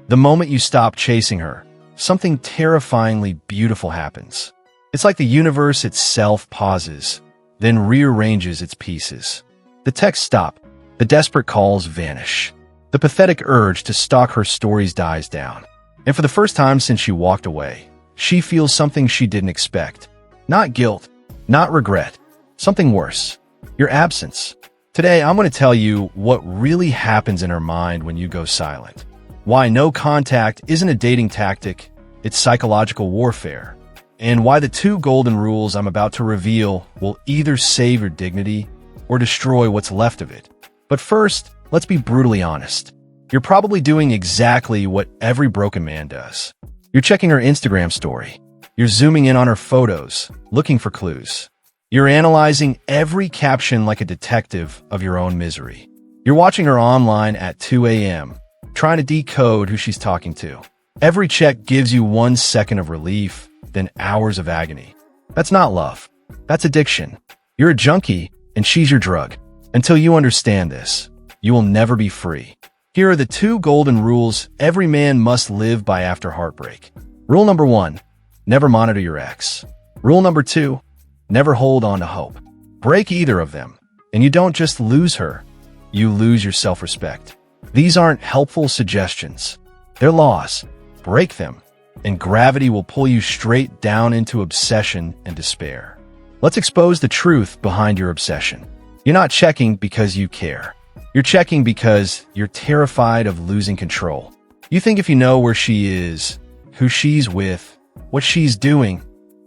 The moment you stop chasing her, something terrifyingly beautiful happens. It's like the universe itself pauses, then rearranges its pieces. The texts stop, the desperate calls vanish. The pathetic urge to stalk her stories dies down. And for the first time since she walked away, she feels something she didn't expect. Not guilt, not regret, something worse. Your absence. Today, I'm going to tell you what really happens in her mind when you go silent. Why no contact isn't a dating tactic, it's psychological warfare. And why the 2 golden rules I'm about to reveal will either save your dignity or destroy what's left of it. But first, let's be brutally honest. You're probably doing exactly what every broken man does. You're checking her Instagram story. You're zooming in on her photos, looking for clues. You're analyzing every caption like a detective of your own misery. You're watching her online at 2 a.m., trying to decode who she's talking to. Every check gives you 1 second of relief, then hours of agony. That's not love. That's addiction. You're a junkie, and she's your drug. Until you understand this, you will never be free. Here are the 2 golden rules every man must live by after heartbreak. Rule number 1, never monitor your ex. Rule number 2, never hold on to hope. Break either of them, and you don't just lose her, you lose your self-respect. These aren't helpful suggestions. They're laws. Break them, and gravity will pull you straight down into obsession and despair. Let's expose the truth behind your obsession. You're not checking because you care. You're checking because you're terrified of losing control. You think if you know where she is, who she's with, what she's doing,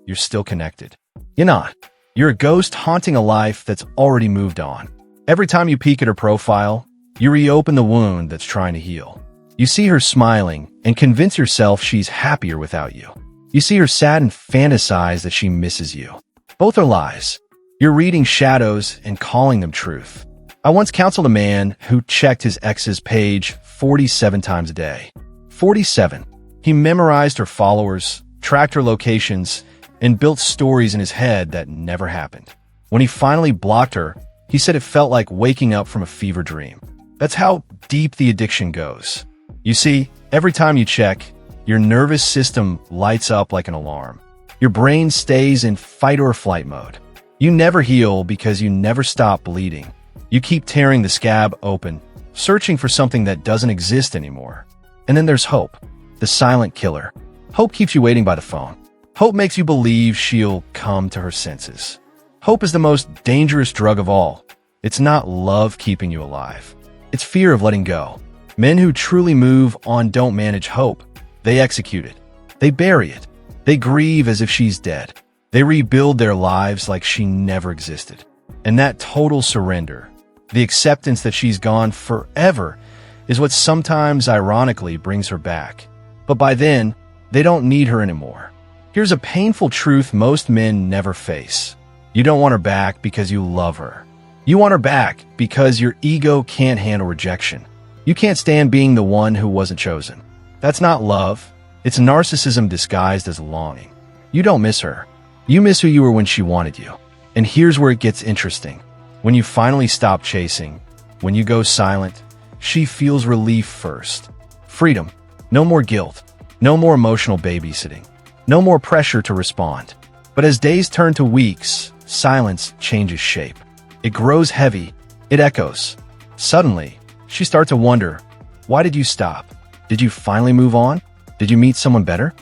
you're still connected. You're not. You're a ghost haunting a life that's already moved on. Every time you peek at her profile, you reopen the wound that's trying to heal. You see her smiling and convince yourself she's happier without you. You see her sad and fantasize that she misses you. Both are lies. You're reading shadows and calling them truth. I once counseled a man who checked his ex's page 47 times a day. 47. He memorized her followers, tracked her locations, and built stories in his head that never happened. When he finally blocked her, he said it felt like waking up from a fever dream. That's how deep the addiction goes. You see, every time you check, your nervous system lights up like an alarm. Your brain stays in fight or flight mode. You never heal because you never stop bleeding. You keep tearing the scab open, searching for something that doesn't exist anymore. And then there's hope, the silent killer. Hope keeps you waiting by the phone. Hope makes you believe she'll come to her senses. Hope is the most dangerous drug of all. It's not love keeping you alive. It's fear of letting go. Men who truly move on don't manage hope. They execute it. They bury it. They grieve as if she's dead. They rebuild their lives like she never existed. And that total surrender, the acceptance that she's gone forever, is what sometimes ironically brings her back. But by then, they don't need her anymore. Here's a painful truth most men never face. You don't want her back because you love her. You want her back because your ego can't handle rejection. You can't stand being the one who wasn't chosen. That's not love. It's narcissism disguised as longing. You don't miss her. You miss who you were when she wanted you. And here's where it gets interesting. When you finally stop chasing, when you go silent, she feels relief first. Freedom. No more guilt. No more emotional babysitting. No more pressure to respond. But as days turn to weeks, silence changes shape. It grows heavy. It echoes. Suddenly, she starts to wonder, why did you stop? Did you finally move on? Did you meet someone better?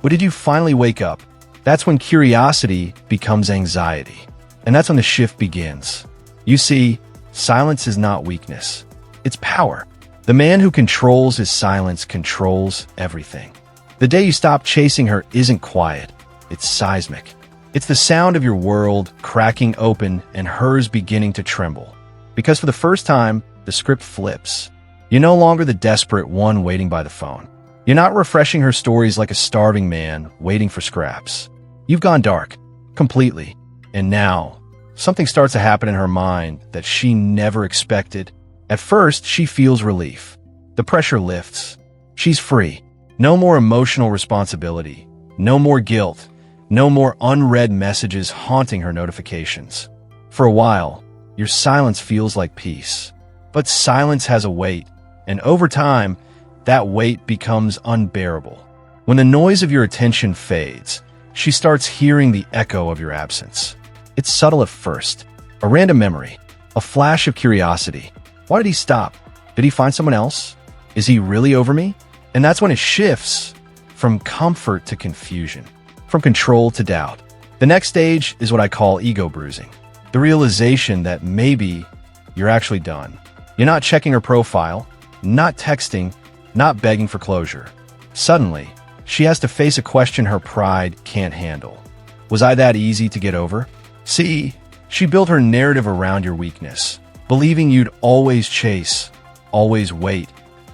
Or did you finally wake up? That's when curiosity becomes anxiety. And that's when the shift begins. You see, silence is not weakness. It's power. The man who controls his silence controls everything. The day you stop chasing her isn't quiet. It's seismic. It's the sound of your world cracking open and hers beginning to tremble. Because for the first time, the script flips. You're no longer the desperate one waiting by the phone. You're not refreshing her stories like a starving man waiting for scraps. You've gone dark, completely. And now, something starts to happen in her mind that she never expected. At first, she feels relief. The pressure lifts. She's free. No more emotional responsibility. No more guilt. No more unread messages haunting her notifications. For a while, your silence feels like peace. But silence has a weight, and over time, that weight becomes unbearable. When the noise of your attention fades, she starts hearing the echo of your absence. It's subtle at first. A random memory. A flash of curiosity. Why did he stop? Did he find someone else? Is he really over me? And that's when it shifts from comfort to confusion, from control to doubt. The next stage is what I call ego bruising. The realization that maybe you're actually done. You're not checking her profile, not texting, not begging for closure. Suddenly, she has to face a question her pride can't handle. Was I that easy to get over? See, she built her narrative around your weakness, believing you'd always chase, always wait,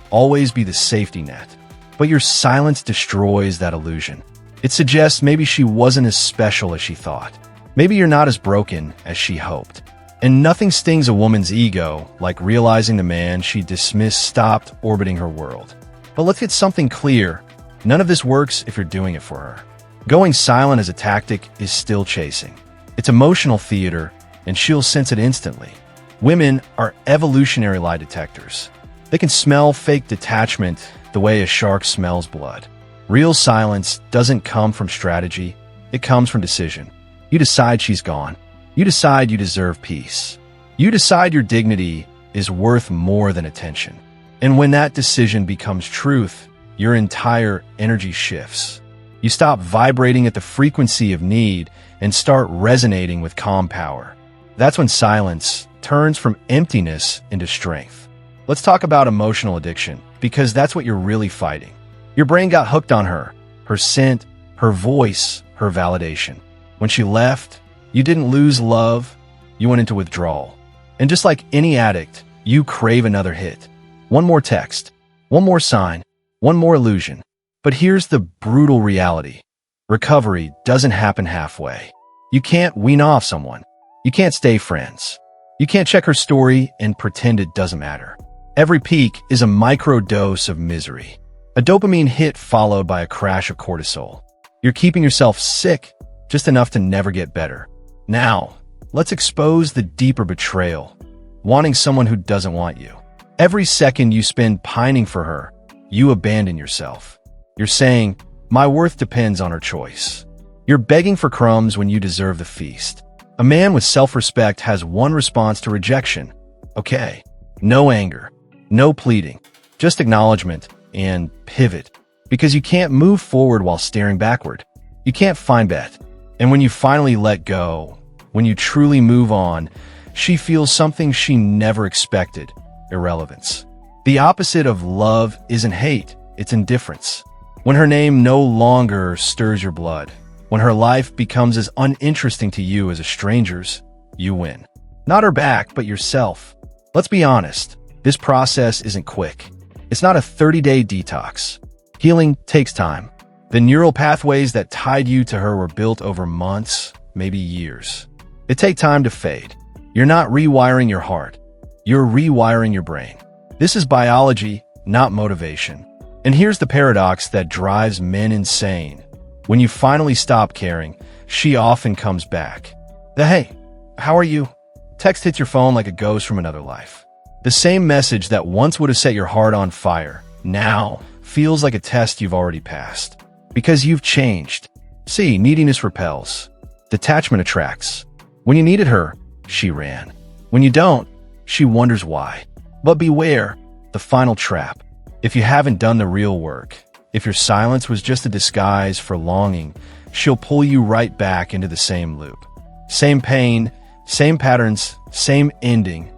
always be the safety net. But your silence destroys that illusion. It suggests maybe she wasn't as special as she thought. Maybe you're not as broken as she hoped. And nothing stings a woman's ego like realizing the man she dismissed stopped orbiting her world. But let's get something clear. None of this works if you're doing it for her. Going silent as a tactic is still chasing. It's emotional theater, and she'll sense it instantly. Women are evolutionary lie detectors. They can smell fake detachment the way a shark smells blood. Real silence doesn't come from strategy. It comes from decision. You decide she's gone. You decide you deserve peace. You decide your dignity is worth more than attention. And when that decision becomes truth, your entire energy shifts. You stop vibrating at the frequency of need and start resonating with calm power. That's when silence turns from emptiness into strength. Let's talk about emotional addiction, because that's what you're really fighting. Your brain got hooked on her scent, her voice, her validation. When she left, you didn't lose love, you went into withdrawal. And just like any addict, you crave another hit. One more text, one more sign, one more illusion. But here's the brutal reality. Recovery doesn't happen halfway. You can't wean off someone. You can't stay friends. You can't check her story and pretend it doesn't matter. Every peak is a microdose of misery. A dopamine hit followed by a crash of cortisol. You're keeping yourself sick just enough to never get better. Now, let's expose the deeper betrayal. Wanting someone who doesn't want you. Every second you spend pining for her, you abandon yourself. You're saying, my worth depends on her choice. You're begging for crumbs when you deserve the feast. A man with self-respect has one response to rejection. Okay. No anger. No pleading. Just acknowledgement and pivot. Because you can't move forward while staring backward. You can't find that. And when you finally let go, when you truly move on, she feels something she never expected. Irrelevance. The opposite of love isn't hate, it's indifference. When her name no longer stirs your blood, when her life becomes as uninteresting to you as a stranger's, you win. Not her back, but yourself. Let's be honest, this process isn't quick. It's not a 30-day detox. Healing takes time. The neural pathways that tied you to her were built over months, maybe years. It takes time to fade. You're not rewiring your heart. You're rewiring your brain. This is biology, not motivation. And here's the paradox that drives men insane. When you finally stop caring, she often comes back. The "Hey, how are you?" text hits your phone like a ghost from another life. The same message that once would have set your heart on fire, now feels like a test you've already passed. Because you've changed. See, neediness repels. Detachment attracts. When you needed her, she ran. When you don't, she wonders why. But beware, the final trap. If you haven't done the real work, if your silence was just a disguise for longing, she'll pull you right back into the same loop. Same pain, same patterns, same ending,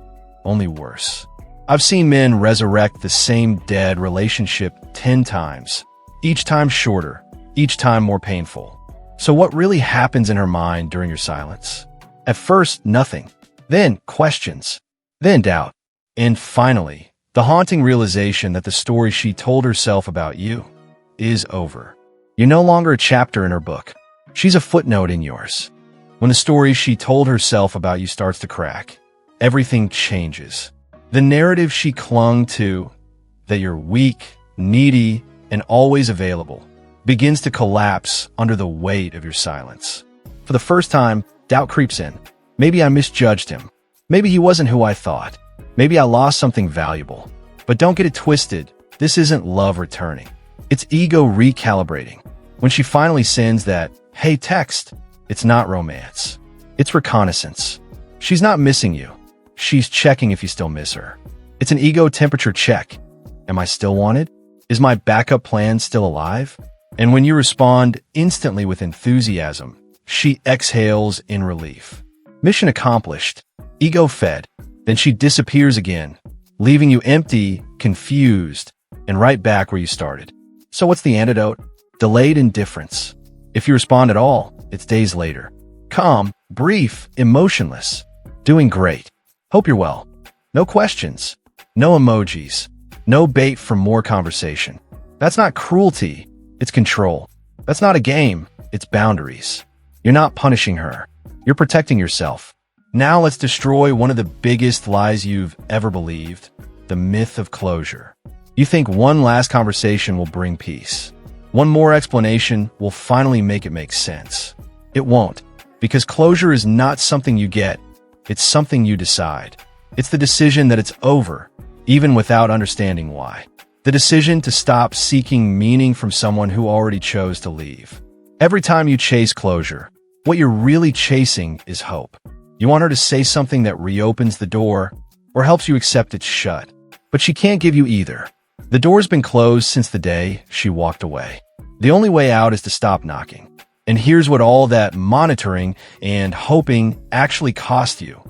only worse. I've seen men resurrect the same dead relationship 10 times, each time shorter, each time more painful. So what really happens in her mind during your silence? At first, nothing. Then questions. Then doubt. And finally, the haunting realization that the story she told herself about you is over. You're no longer a chapter in her book. She's a footnote in yours. When the story she told herself about you starts to crack, everything changes. The narrative she clung to, that you're weak, needy, and always available, begins to collapse under the weight of your silence. For the first time, doubt creeps in. Maybe I misjudged him. Maybe he wasn't who I thought. Maybe I lost something valuable. But don't get it twisted. This isn't love returning. It's ego recalibrating. When she finally sends that, "Hey," text, it's not romance. It's reconnaissance. She's not missing you. She's checking if you still miss her. It's an ego temperature check. Am I still wanted? Is my backup plan still alive? And when you respond instantly with enthusiasm, she exhales in relief. Mission accomplished. Ego fed. Then she disappears again, leaving you empty, confused, and right back where you started. So what's the antidote? Delayed indifference. If you respond at all, it's days later. Calm, brief, emotionless. Doing great. Hope you're well. No questions. No emojis. No bait for more conversation. That's not cruelty. It's control. That's not a game. It's boundaries. You're not punishing her. You're protecting yourself. Now let's destroy one of the biggest lies you've ever believed, the myth of closure. You think one last conversation will bring peace. One more explanation will finally make it make sense. It won't, because closure is not something you get. It's something you decide. It's the decision that it's over, even without understanding why. The decision to stop seeking meaning from someone who already chose to leave. Every time you chase closure, what you're really chasing is hope. You want her to say something that reopens the door or helps you accept it's shut. But she can't give you either. The door's been closed since the day she walked away. The only way out is to stop knocking. And here's what all that monitoring and hoping actually cost you.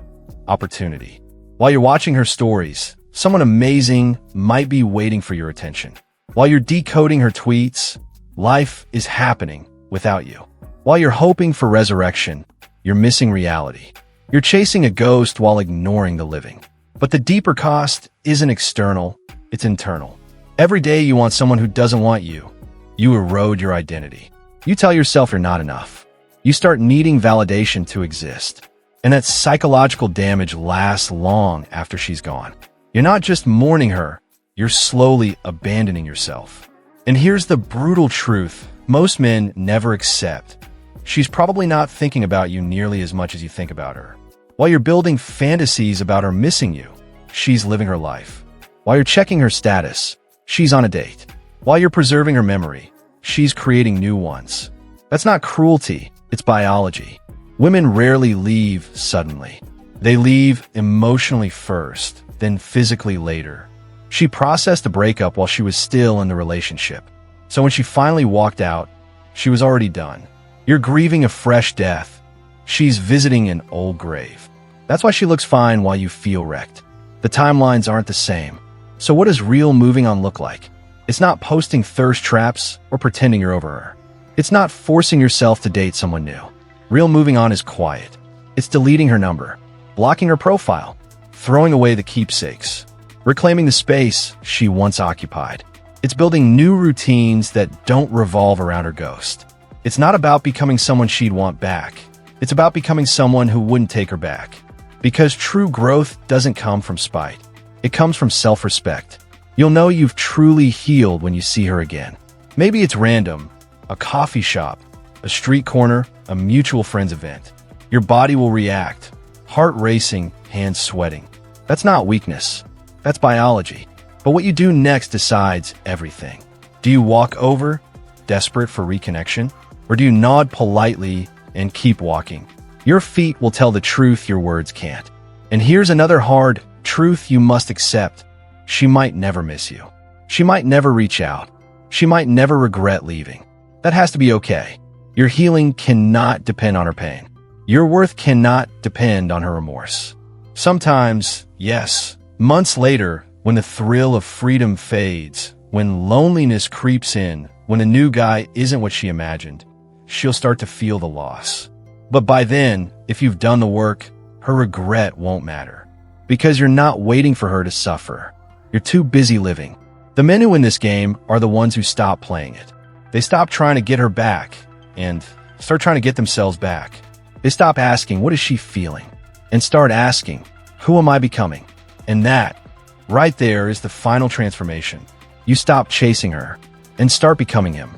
Opportunity. While you're watching her stories, someone amazing might be waiting for your attention. While you're decoding her tweets, life is happening without you. While you're hoping for resurrection, you're missing reality. You're chasing a ghost while ignoring the living. But the deeper cost isn't external, it's internal. Every day you want someone who doesn't want you. You erode your identity. You tell yourself you're not enough. You start needing validation to exist. And that psychological damage lasts long after she's gone. You're not just mourning her, you're slowly abandoning yourself. And here's the brutal truth most men never accept. She's probably not thinking about you nearly as much as you think about her. While you're building fantasies about her missing you, she's living her life. While you're checking her status, she's on a date. While you're preserving her memory, she's creating new ones. That's not cruelty, it's biology. Women rarely leave suddenly. They leave emotionally first, then physically later. She processed the breakup while she was still in the relationship. So when she finally walked out, she was already done. You're grieving a fresh death. She's visiting an old grave. That's why she looks fine while you feel wrecked. The timelines aren't the same. So what does real moving on look like? It's not posting thirst traps or pretending you're over her. It's not forcing yourself to date someone new. Real moving on is quiet. It's deleting her number, blocking her profile, throwing away the keepsakes, reclaiming the space she once occupied. It's building new routines that don't revolve around her ghost. It's not about becoming someone she'd want back. It's about becoming someone who wouldn't take her back. Because true growth doesn't come from spite. It comes from self-respect. You'll know you've truly healed when you see her again. Maybe it's random, a coffee shop, a street corner, a mutual friend's event. Your body will react, heart racing, hands sweating. That's not weakness. That's biology. But what you do next decides everything. Do you walk over, desperate for reconnection? Or do you nod politely and keep walking? Your feet will tell the truth your words can't. And here's another hard truth you must accept. She might never miss you. She might never reach out. She might never regret leaving. That has to be okay. Your healing cannot depend on her pain. Your worth cannot depend on her remorse. Sometimes, yes, months later, when the thrill of freedom fades, when loneliness creeps in, when a new guy isn't what she imagined, she'll start to feel the loss. But by then, if you've done the work, her regret won't matter. Because you're not waiting for her to suffer. You're too busy living. The men who win this game are the ones who stop playing it. They stop trying to get her back and start trying to get themselves back. They stop asking, what is she feeling? And start asking, who am I becoming? And that, right there, is the final transformation. You stop chasing her and start becoming him.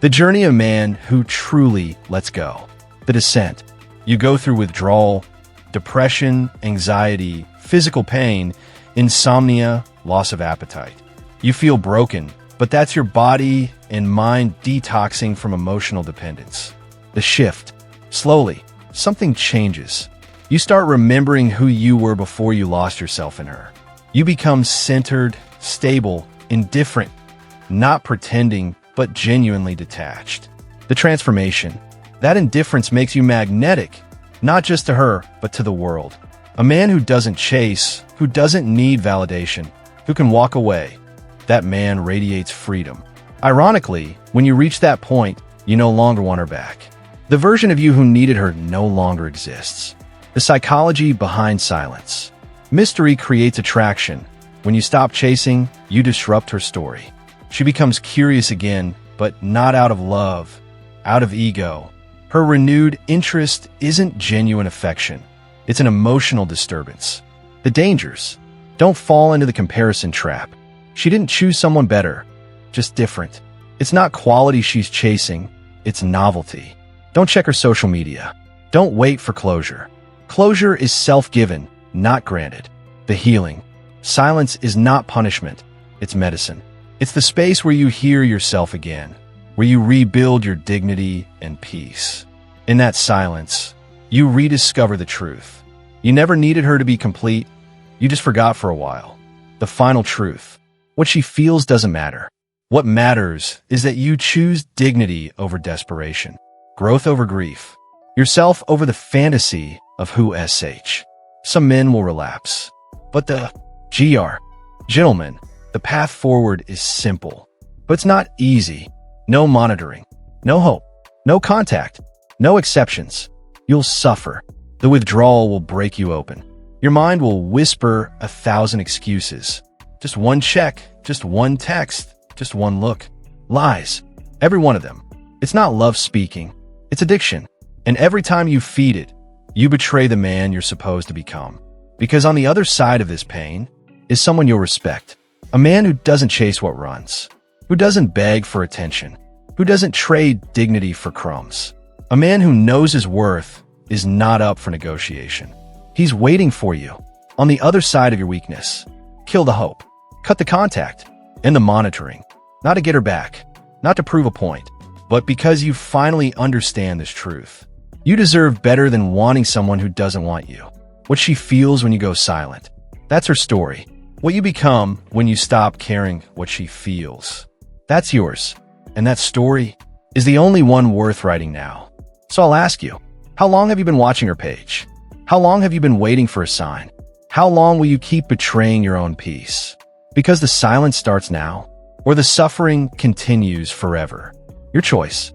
The journey of a man who truly lets go. The descent. You go through withdrawal, depression, anxiety, physical pain, insomnia, loss of appetite. You feel broken, but that's your body and mind detoxing from emotional dependence. The shift. Slowly, something changes. You start remembering who you were before you lost yourself in her. You become centered, stable, indifferent, not pretending, but genuinely detached. The transformation. That indifference makes you magnetic, not just to her, but to the world. A man who doesn't chase, who doesn't need validation, who can walk away. That man radiates freedom. Ironically, when you reach that point, you no longer want her back. The version of you who needed her no longer exists. The psychology behind silence. Mystery creates attraction. When you stop chasing, you disrupt her story. She becomes curious again, but not out of love, out of ego. Her renewed interest isn't genuine affection. It's an emotional disturbance. The dangers. Don't fall into the comparison trap. She didn't choose someone better, just different. It's not quality she's chasing, it's novelty. Don't check her social media. Don't wait for closure. Closure is self-given, not granted. The healing. Silence is not punishment, it's medicine. It's the space where you hear yourself again, where you rebuild your dignity and peace. In that silence, you rediscover the truth. You never needed her to be complete, you just forgot for a while. The final truth. What she feels doesn't matter. What matters is that you choose dignity over desperation, growth over grief, yourself over the fantasy of who SH. Some men will relapse, but the gentlemen, the path forward is simple, but it's not easy. No monitoring, no hope, no contact, no exceptions. You'll suffer. The withdrawal will break you open. Your mind will whisper 1,000 excuses. Just one check, just one text, just one look. Lies. Every one of them. It's not love speaking. It's addiction. And every time you feed it, you betray the man you're supposed to become. Because on the other side of this pain is someone you'll respect. A man who doesn't chase what runs. Who doesn't beg for attention. Who doesn't trade dignity for crumbs. A man who knows his worth is not up for negotiation. He's waiting for you on the other side of your weakness. Kill the hope. Cut the contact and the monitoring. Not to get her back, not to prove a point, but because you finally understand this truth. You deserve better than wanting someone who doesn't want you. What she feels when you go silent. That's her story. What you become when you stop caring what she feels. That's yours. And that story is the only one worth writing now. So I'll ask you, how long have you been watching her page? How long have you been waiting for a sign? How long will you keep betraying your own peace? Because the silence starts now, or the suffering continues forever. Your choice.